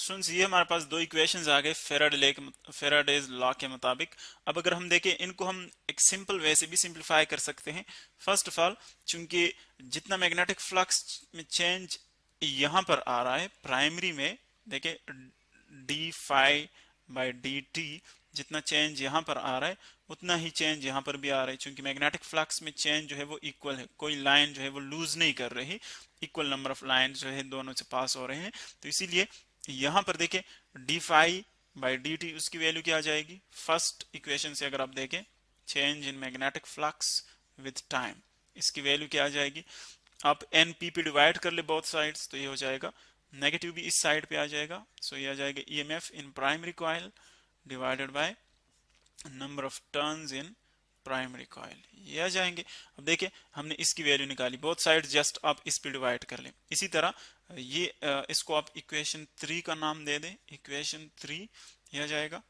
Students ये हमारे पास दो इक्वेशंस आ गए फेराडेज लॉ के मुताबिक। अब अगर हम देखें इनको हम एक सिंपल वे से भी सिंप्लीफाई कर सकते हैं। फर्स्ट ऑफ ऑल, चूंकि जितना मैग्नेटिक फ्लक्स में चेंज यहाँ पर आ रहा है प्राइमरी में, देखें d phi by d t, जितना चेंज यहाँ पर आ रहा है उतना ही चेंज यहाँ पर भी आ रहा है। चूंकि मैग्नेटिक फ्लक्स में चेंज जो है वो इक्वल है, कोई लाइन जो है वो लूज नहीं कर रही, इक्वल नंबर ऑफ लाइन जो है दोनों से पास हो रहे हैं। तो इसीलिए यहां पर देखें d phi by d t, उसकी वैल्यू क्या आ जाएगी? फर्स्ट इक्वेशन से अगर आप देखें change in magnetic flux with time, इसकी वैल्यू क्या आ जाएगी? आप एन पी पे डिवाइड कर ले बोथ साइड्स, तो ये हो जाएगा नेगेटिव भी इस साइड पे आ जाएगा। सो ये आ जाएगा EMF in primary coil divided by number of turns in primary coil, ये आ जाएंगे। अब देखिए हमने इसकी वैल्यू निकाली, बोथ साइड जस्ट आप इस पे डिवाइड कर लें। इसी तरह ये इसको आप इक्वेशन 3 का नाम दे दें, इक्वेशन 3 ये आ जाएगा,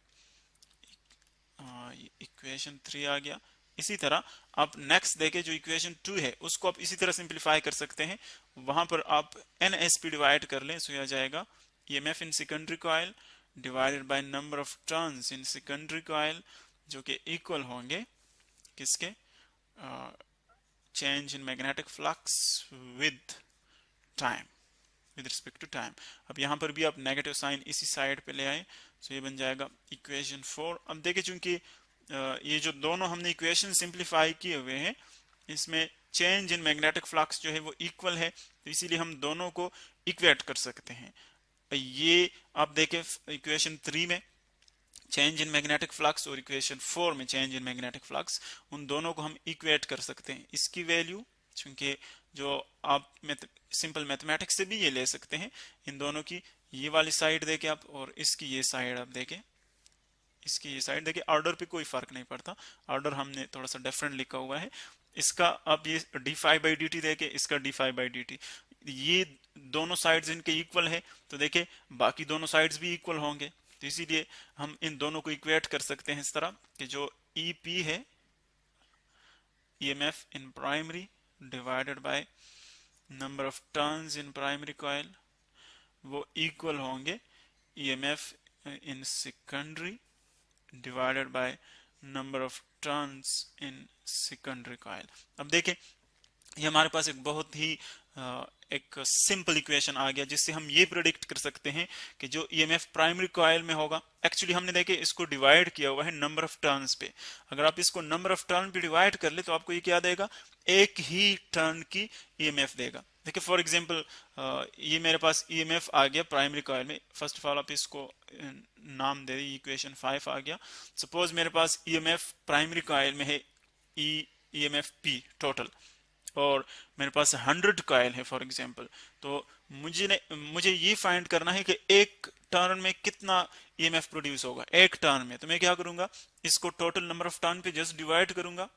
इक्वेशन 3 आ गया। इसी तरह आप नेक्स्ट देखें जो इक्वेशन 2 है उसको आप इसी तरह सिंप्लीफाई कर सकते हैं, वहां पर आप एन एस पी डिवाइड कर लें, सो ये आ जाएगा EMF in secondary coil divided by number of turns in secondary coil, जो कि इक्वल होंगे किसके? Change in magnetic flux with time, with respect to time. अब यहां पर भी आप नेगेटिव साइन इसी साइड पे ले आए, तो ये बन जाएगा इक्वेशन 4। अब देखिए चूंकि ये जो दोनों हमने इक्वेशन सिंप्लीफाई किए हुए हैं इसमें चेंज इन मैग्नेटिक फ्लक्स जो है वो इक्वल है, तो इसीलिए हम दोनों को इक्वेट कर सकते हैं। ये आप देखें इक्वेशन 3 में चेंज इन मैग्नेटिक फ्लक्स और इक्वेशन 4 में चेंज इन मैग्नेटिक फ्लक्स, उन दोनों को हम इक्वेट कर सकते हैं। इसकी वैल्यू चूंकि जो आप सिंपल मैथमेटिक्स से भी ये ले सकते हैं, इन दोनों की ये वाली साइड देके आप और इसकी ये साइड आप देखें, इसकी ये साइड देखिए, ऑर्डर पे कोई फर्क नहीं पड़ता, ऑर्डर हमने थोड़ा सा डिफरेंट लिखा हुआ है। इसका अब ये d phi by d t देखे, इसका d phi by d t, ये दोनों साइड्स इनके इक्वल है, तो देखे बाकी दोनों साइड्स भी इक्वल होंगे, तो इसीलिए हम इन दोनों को इक्वेट कर सकते हैं इस तरह कि जो ई पी है EMF in primary divided by number of turns in primary coil, वो इक्वल होंगे EMF in secondary divided by number of turns in secondary coil. अब देखें ये हमारे पास एक बहुत ही एक सिंपल इक्वेशन आ गया जिससे हम ये प्रेडिक्ट कर सकते हैं कि जो ईएमएफ प्राइमरी कॉइल में होगा, एक्चुअली हमने देखे इसको डिवाइड किया हुआ है नंबर ऑफ टर्न्स पे, अगर आप इसको नंबर ऑफ टर्न पे डिवाइड कर ले तो आपको ये क्या देगा? एक ही टर्न की ईएमएफ देगा। देखिए फॉर एग्जांपल ये मेरे पास ईएमएफ आ गया प्राइमरी कॉइल में, फर्स्ट ऑफ ऑल आप इसको नाम दे दी, इक्वेशन 5 आ गया। सपोज मेरे पास ईएमएफ प्राइमरी कॉइल में है ईएमएफ पी टोटल, और मेरे पास 100 कॉइल है फॉर एग्जांपल, तो मुझे ये फाइंड करना है कि एक टर्न में कितना ईएमएफ प्रोड्यूस होगा एक टर्न में। तो मैं क्या करूंगा, इसको टोटल नंबर ऑफ टर्न पे जस्ट डिवाइड करूंगा,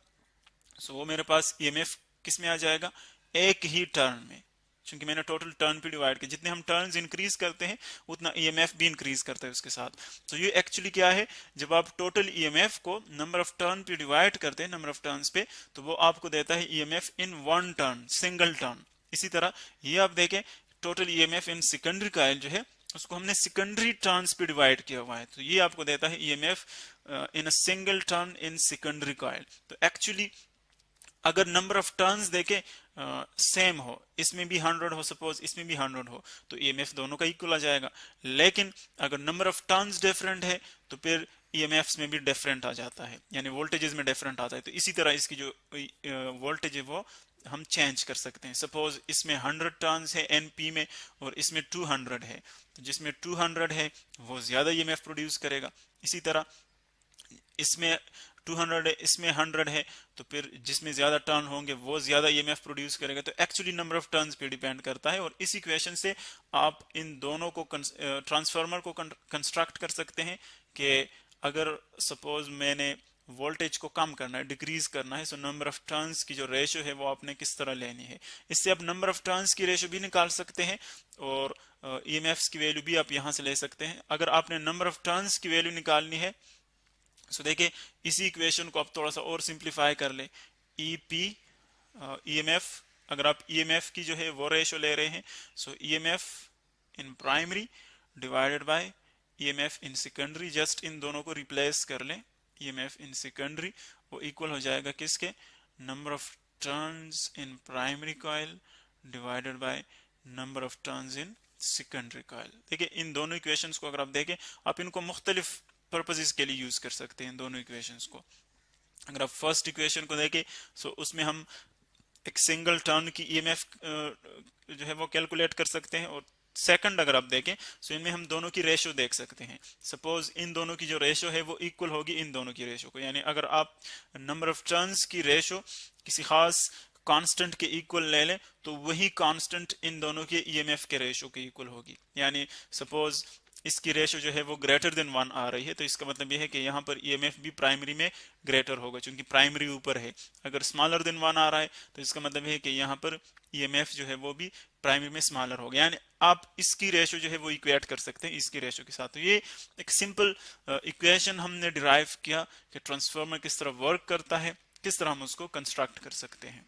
सो वो मेरे पास ईएमएफ किस में आ जाएगा? एक ही टर्न में, क्योंकि मैंने टोटल टर्न पे डिवाइड किया, जितने हम टर्न्स इंक्रीज करते हैं उतना ईएमएफ भी इंक्रीज करता है उसके साथ। तो ये एक्चुअली क्या है, जब आप टोटल ईएमएफ को नंबर ऑफ टर्न पे डिवाइड करते हैं नंबर ऑफ टर्न्स पे, तो वो आपको देता है EMF in one turn, single turn. इसी तरह ये आप देखें total EMF in secondary coil जो है उसको हमने सेकेंडरी टर्न्स पे डिवाइड किया हुआ है, तो ये आपको देता है EMF in a single turn in secondary coil. तो एक्चुअली अगर नंबर ऑफ टर्न्स देखे सेम हो, इसमें भी 100 हो सपोज, इसमें भी 100 हो, तो ईएमएफ दोनों का इक्वल आ जाएगा। लेकिन अगर नंबर ऑफ टर्न्स डिफरेंट है तो फिर ईएमएफ्स में भी डिफरेंट आ जाता है, यानी वोल्टेजेस में डिफरेंट आता है। तो इसी तरह इसकी जो वोल्टेज है वो हम चेंज कर सकते हैं। सपोज इसमें 100 टर्न्स है एनपी में और इसमें 200 है, तो जिसमें 200 है वो ज्यादा ईएमएफ प्रोड्यूस करेगा। इसी तरह इसमें 200 है, इसमें 100 है, तो फिर जिसमें ज्यादा टर्न होंगे वो ज्यादा ईएमएफ प्रोड्यूस करेगा। तो एक्चुअली नंबर ऑफ टर्न्स पे डिपेंड करता है, और इस इक्वेशन से आप इन दोनों को ट्रांसफार्मर को कंस्ट्रक्ट कर सकते हैं कि अगर सपोज मैंने वोल्टेज को कम करना है, डिक्रीज करना है, सो नंबर ऑफ टर्न्स की जो रेशियो है वो आपने किस तरह लेनी है। इससे आप नंबर ऑफ टर्न्स की रेशियो भी निकाल सकते हैं और ईएमएफ्स की वैल्यू भी आप यहां से ले सकते हैं। अगर आपने नंबर ऑफ टर्न्स की वैल्यू निकालनी है, सो देखिए इसी इक्वेशन को आप थोड़ा सा और सिंप्लीफाई कर ले, ई पी ईएमएफ, अगर आप ईएमएफ की जो है वो रेशियो ले रहे हैं, so EMF in primary divided by EMF in secondary, just इन दोनों को रिप्लेस कर लें, EMF इन सेकेंडरी वो इक्वल हो जाएगा किसके, number of turns in primary coil divided by number of turns in secondary coil. देखिए इन दोनों इक्वेशंस को अगर आप देखें, आप इनको मुख्तलिफ पर्पसेस के लिए यूज कर सकते हैं दोनों इक्वेशंस को। अगर आप फर्स्ट इक्वेशन को देखें सो उसमें हम एक सिंगल टर्न की EMF जो है वो कैलकुलेट कर सकते हैं, और सेकंड अगर आप देखें सो इनमें हम दोनों की रेशो देख सकते हैं। सपोज इन दोनों की जो रेशो है वो इक्वल होगी इन दोनों की रेशो को, यानी अगर आप नंबर ऑफ टर्न्स की रेशो किसी खास कांस्टेंट के इक्वल ले लें तो वही कांस्टेंट इन दोनों के EMF के रेशो के इक्वल होगी। यानी सपोज इसकी रेशो जो है वो ग्रेटर देन 1 आ रही है, तो इसका मतलब ये है कि यहाँ पर EMF भी प्राइमरी में ग्रेटर होगा, क्योंकि प्राइमरी ऊपर है। अगर स्मॉलर देन 1 आ रहा है तो इसका मतलब है कि यहाँ पर EMF जो है वो भी प्राइमरी में स्मॉलर होगा। यानी आप इसकी रेशो जो है वो इक्वेट कर सकते हैं इसकी रेशो के साथ। तो ये एक सिंपल इक्वेशन हमने डिराइव किया कि ट्रांसफार्मर किस तरह वर्क करता है, किस तरह हम उसको कंस्ट्रक्ट कर सकते हैं।